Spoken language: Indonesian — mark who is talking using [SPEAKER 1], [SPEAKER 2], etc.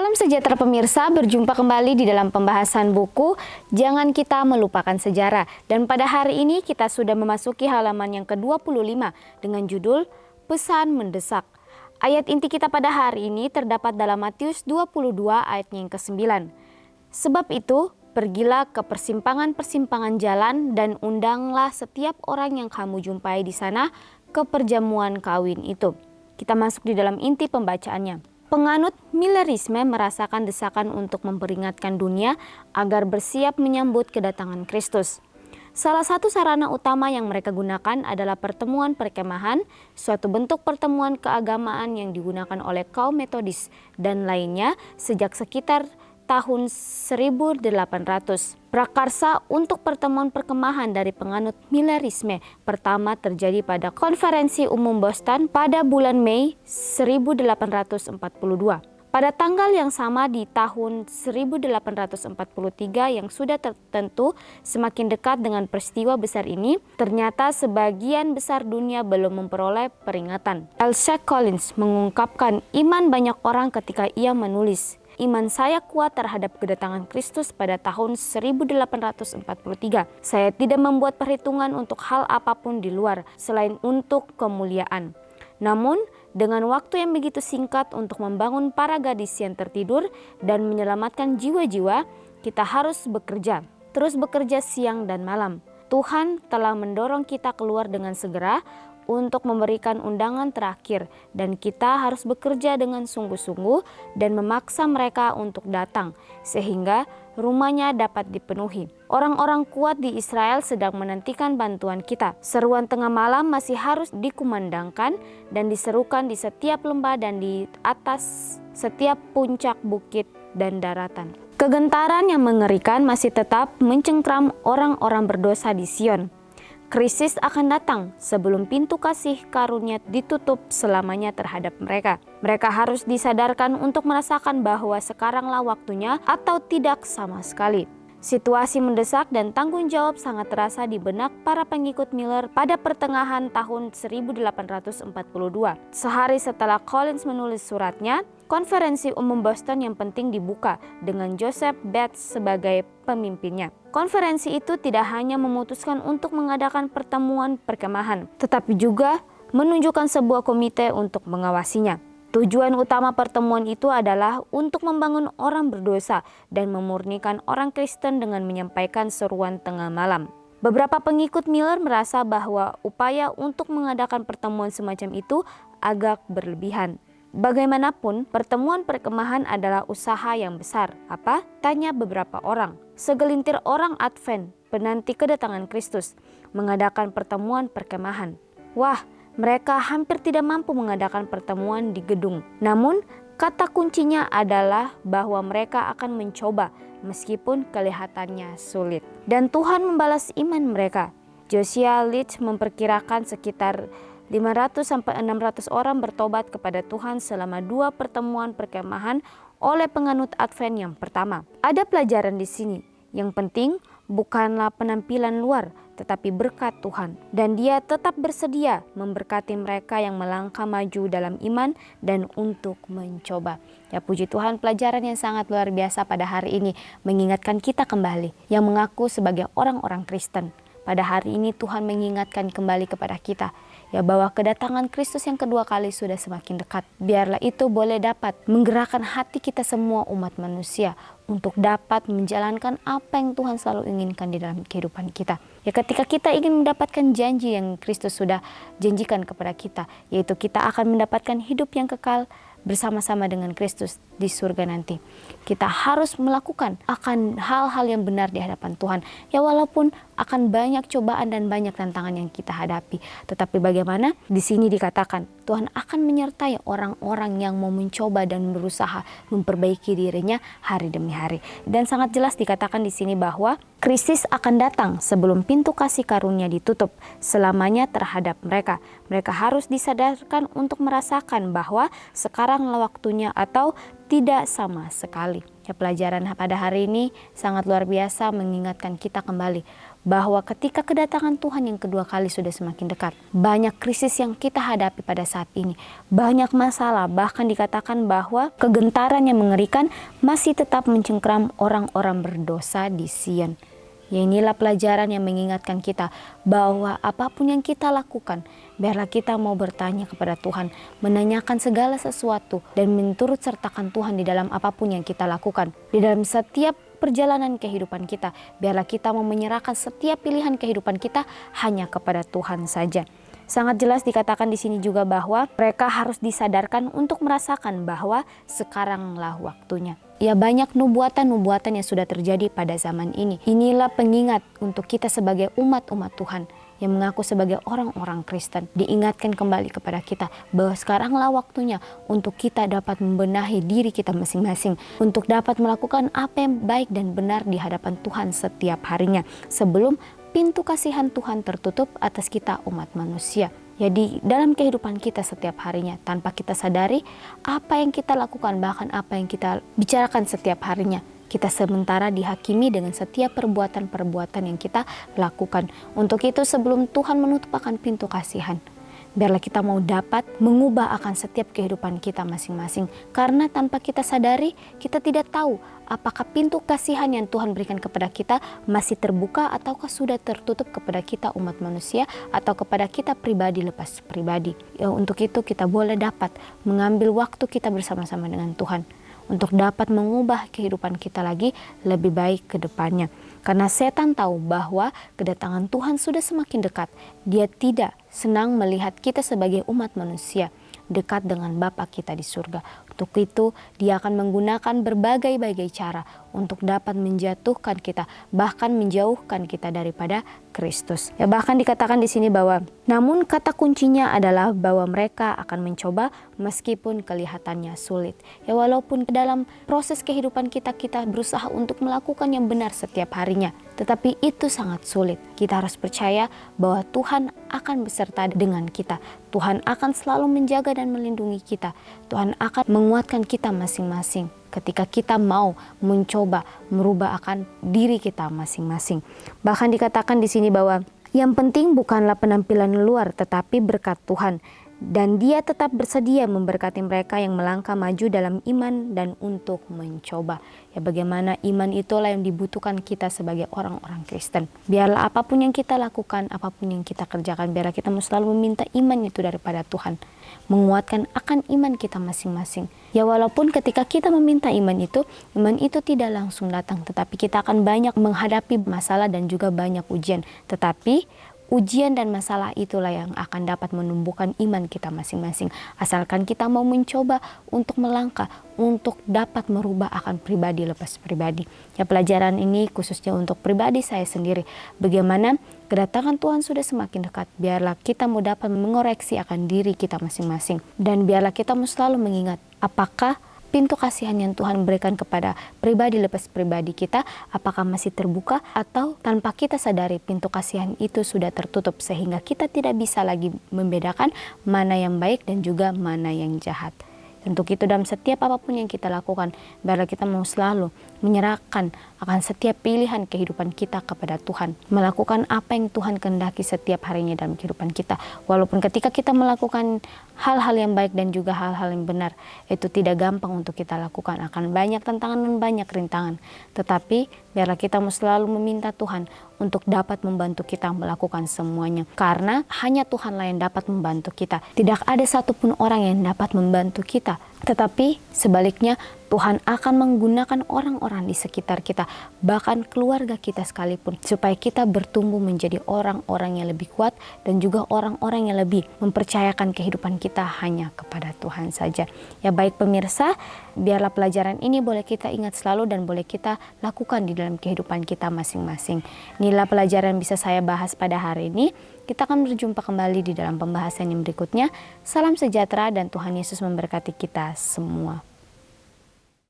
[SPEAKER 1] Salam sejahtera pemirsa, berjumpa kembali di dalam pembahasan buku Jangan Kita Melupakan Sejarah. Dan pada hari ini kita sudah memasuki halaman yang ke-25 dengan judul Pesan Mendesak. Ayat inti kita pada hari ini terdapat dalam Matius 22 ayatnya yang ke-9. Sebab itu, pergilah ke persimpangan-persimpangan jalan dan undanglah setiap orang yang kamu jumpai di sana ke perjamuan kawin itu. Kita masuk di dalam inti pembacaannya. Penganut Millerisme merasakan desakan untuk memperingatkan dunia agar bersiap menyambut kedatangan Kristus. Salah satu sarana utama yang mereka gunakan adalah pertemuan perkemahan, suatu bentuk pertemuan keagamaan yang digunakan oleh kaum Metodis dan lainnya sejak sekitar tahun 1800. Prakarsa untuk pertemuan perkemahan dari penganut Millerisme pertama terjadi pada Konferensi Umum Boston pada bulan Mei 1842. Pada tanggal yang sama di tahun 1843 yang sudah tertentu semakin dekat dengan peristiwa besar ini, ternyata sebagian besar dunia belum memperoleh peringatan. L.C. Collins mengungkapkan iman banyak orang ketika ia menulis, "Iman saya kuat terhadap kedatangan Kristus pada tahun 1843. Saya tidak membuat perhitungan untuk hal apapun di luar selain untuk kemuliaan. Namun, dengan waktu yang begitu singkat untuk membangun para gadis yang tertidur dan menyelamatkan jiwa-jiwa, kita harus bekerja, terus bekerja siang dan malam. Tuhan telah mendorong kita keluar dengan segera untuk memberikan undangan terakhir, dan kita harus bekerja dengan sungguh-sungguh dan memaksa mereka untuk datang, sehingga rumahnya dapat dipenuhi. Orang-orang kuat di Israel sedang menantikan bantuan kita. Seruan tengah malam masih harus dikumandangkan dan diserukan di setiap lembah dan di atas setiap puncak bukit dan daratan. Kegentaran yang mengerikan masih tetap mencengkram orang-orang berdosa di Sion. Krisis akan datang sebelum pintu kasih karunia ditutup selamanya terhadap mereka. Mereka harus disadarkan untuk merasakan bahwa sekaranglah waktunya atau tidak sama sekali. Situasi mendesak dan tanggung jawab sangat terasa di benak para pengikut Miller pada pertengahan tahun 1842. Sehari setelah Collins menulis suratnya, Konferensi Umum Boston yang penting dibuka dengan Joseph Bates sebagai pemimpinnya. Konferensi itu tidak hanya memutuskan untuk mengadakan pertemuan perkemahan, tetapi juga menunjukkan sebuah komite untuk mengawasinya. Tujuan utama pertemuan itu adalah untuk membangun orang berdosa dan memurnikan orang Kristen dengan menyampaikan seruan tengah malam. Beberapa pengikut Miller merasa bahwa upaya untuk mengadakan pertemuan semacam itu agak berlebihan. Bagaimanapun, pertemuan perkemahan adalah usaha yang besar. Apa? Tanya beberapa orang. Segelintir orang Advent, penanti kedatangan Kristus, mengadakan pertemuan perkemahan. Wah, mereka hampir tidak mampu mengadakan pertemuan di gedung. Namun, kata kuncinya adalah bahwa mereka akan mencoba meskipun kelihatannya sulit. Dan Tuhan membalas iman mereka. Josiah Leach memperkirakan sekitar 500-600 orang bertobat kepada Tuhan selama 2 pertemuan perkemahan oleh penganut Advent yang pertama. Ada pelajaran di sini. Yang penting bukanlah penampilan luar, tetapi berkat Tuhan. Dan Dia tetap bersedia memberkati mereka yang melangkah maju dalam iman dan untuk mencoba. Ya puji Tuhan, pelajaran yang sangat luar biasa pada hari ini mengingatkan kita kembali yang mengaku sebagai orang-orang Kristen. Pada hari ini Tuhan mengingatkan kembali kepada kita ya bahwa kedatangan Kristus yang kedua kali sudah semakin dekat. Biarlah itu boleh dapat menggerakkan hati kita semua umat manusia untuk dapat menjalankan apa yang Tuhan selalu inginkan di dalam kehidupan kita. Ya ketika kita ingin mendapatkan janji yang Kristus sudah janjikan kepada kita, yaitu kita akan mendapatkan hidup yang kekal bersama-sama dengan Kristus di surga nanti. Kita harus melakukan akan hal-hal yang benar di hadapan Tuhan. Ya walaupun akan banyak cobaan dan banyak tantangan yang kita hadapi, tetapi bagaimana? Di sini dikatakan Tuhan akan menyertai orang-orang yang mau mencoba dan berusaha memperbaiki dirinya hari demi hari. Dan sangat jelas dikatakan di sini bahwa krisis akan datang sebelum pintu kasih karunia ditutup selamanya terhadap mereka. Mereka harus disadarkan untuk merasakan bahwa sekaranglah waktunya atau tidak sama sekali. Ya, pelajaran pada hari ini sangat luar biasa mengingatkan kita kembali bahwa ketika kedatangan Tuhan yang kedua kali sudah semakin dekat, banyak krisis yang kita hadapi pada saat ini, banyak masalah, bahkan dikatakan bahwa kegentaran yang mengerikan masih tetap mencengkram orang-orang berdosa di Sion. Ya, inilah pelajaran yang mengingatkan kita bahwa apapun yang kita lakukan, biarlah kita mau bertanya kepada Tuhan, menanyakan segala sesuatu dan menturut sertakan Tuhan di dalam apapun yang kita lakukan. Di dalam setiap perjalanan kehidupan kita, biarlah kita mau menyerahkan setiap pilihan kehidupan kita hanya kepada Tuhan saja. Sangat jelas dikatakan di sini juga bahwa mereka harus disadarkan untuk merasakan bahwa sekaranglah waktunya. Ya, banyak nubuatan-nubuatan yang sudah terjadi pada zaman ini. Inilah pengingat untuk kita sebagai umat-umat Tuhan yang mengaku sebagai orang-orang Kristen. Diingatkan kembali kepada kita bahwa sekaranglah waktunya untuk kita dapat membenahi diri kita masing-masing. Untuk dapat melakukan apa yang baik dan benar di hadapan Tuhan setiap harinya. Sebelum pintu kasihan Tuhan tertutup atas kita umat manusia. Jadi dalam kehidupan kita setiap harinya, tanpa kita sadari apa yang kita lakukan, bahkan apa yang kita bicarakan setiap harinya, kita sementara dihakimi dengan setiap perbuatan-perbuatan yang kita lakukan. Untuk itu sebelum Tuhan menutup akan pintu kasihan, biarlah kita mau dapat mengubah akan setiap kehidupan kita masing-masing. Karena tanpa kita sadari, kita tidak tahu apakah pintu kasihan yang Tuhan berikan kepada kita masih terbuka ataukah sudah tertutup kepada kita umat manusia atau kepada kita pribadi lepas pribadi. Ya, untuk itu kita boleh dapat mengambil waktu kita bersama-sama dengan Tuhan untuk dapat mengubah kehidupan kita lagi lebih baik ke depannya. Karena setan tahu bahwa kedatangan Tuhan sudah semakin dekat. Dia tidak senang melihat kita sebagai umat manusia dekat dengan Bapa kita di surga. Untuk itu dia akan menggunakan berbagai-bagai cara untuk dapat menjatuhkan kita, bahkan menjauhkan kita daripada Kristus. Ya, bahkan dikatakan di sini bahwa namun kata kuncinya adalah bahwa mereka akan mencoba meskipun kelihatannya sulit. Ya, walaupun dalam proses kehidupan kita berusaha untuk melakukan yang benar setiap harinya, tetapi itu sangat sulit. Kita harus percaya bahwa Tuhan akan beserta dengan kita. Tuhan akan selalu menjaga dan melindungi kita. Tuhan akan menguatkan kita masing-masing ketika kita mau mencoba merubah akan diri kita masing-masing. Bahkan dikatakan di sini bahwa yang penting bukanlah penampilan luar tetapi berkat Tuhan. Dan dia tetap bersedia memberkati mereka yang melangkah maju dalam iman dan untuk mencoba. Ya, bagaimana iman itulah yang dibutuhkan kita sebagai orang-orang Kristen. Biarlah apapun yang kita lakukan, apapun yang kita kerjakan, biarlah kita selalu meminta iman itu daripada Tuhan. Menguatkan akan iman kita masing-masing. Ya, walaupun ketika kita meminta iman itu tidak langsung datang. Tetapi kita akan banyak menghadapi masalah dan juga banyak ujian. Tetapi ujian dan masalah itulah yang akan dapat menumbuhkan iman kita masing-masing. Asalkan kita mau mencoba untuk melangkah, untuk dapat merubah akan pribadi lepas pribadi. Ya, pelajaran ini khususnya untuk pribadi saya sendiri. Bagaimana kedatangan Tuhan sudah semakin dekat. Biarlah kita mau dapat mengoreksi akan diri kita masing-masing. Dan biarlah kita mau selalu mengingat apakah pintu kasihan yang Tuhan berikan kepada pribadi lepas pribadi kita, apakah masih terbuka atau tanpa kita sadari pintu kasihan itu sudah tertutup sehingga kita tidak bisa lagi membedakan mana yang baik dan juga mana yang jahat. Untuk itu dalam setiap apapun yang kita lakukan, biarlah kita mau selalu menyerahkan akan setiap pilihan kehidupan kita kepada Tuhan. Melakukan apa yang Tuhan kehendaki setiap harinya dalam kehidupan kita. Walaupun ketika kita melakukan hal-hal yang baik dan juga hal-hal yang benar, itu tidak gampang untuk kita lakukan. Akan banyak tantangan dan banyak rintangan. Tetapi biarlah kita mau selalu meminta Tuhan untuk dapat membantu kita melakukan semuanya. Karena hanya Tuhanlah yang dapat membantu kita. Tidak ada satupun orang yang dapat membantu kita. Tetapi sebaliknya Tuhan akan menggunakan orang-orang di sekitar kita, bahkan keluarga kita sekalipun, supaya kita bertumbuh menjadi orang-orang yang lebih kuat dan juga orang-orang yang lebih mempercayakan kehidupan kita hanya kepada Tuhan saja. Ya, baik pemirsa, biarlah pelajaran ini boleh kita ingat selalu dan boleh kita lakukan di dalam kehidupan kita masing-masing. Inilah pelajaran bisa saya bahas pada hari ini. Kita akan berjumpa kembali di dalam pembahasan yang berikutnya. Salam sejahtera dan Tuhan Yesus memberkati kita semua.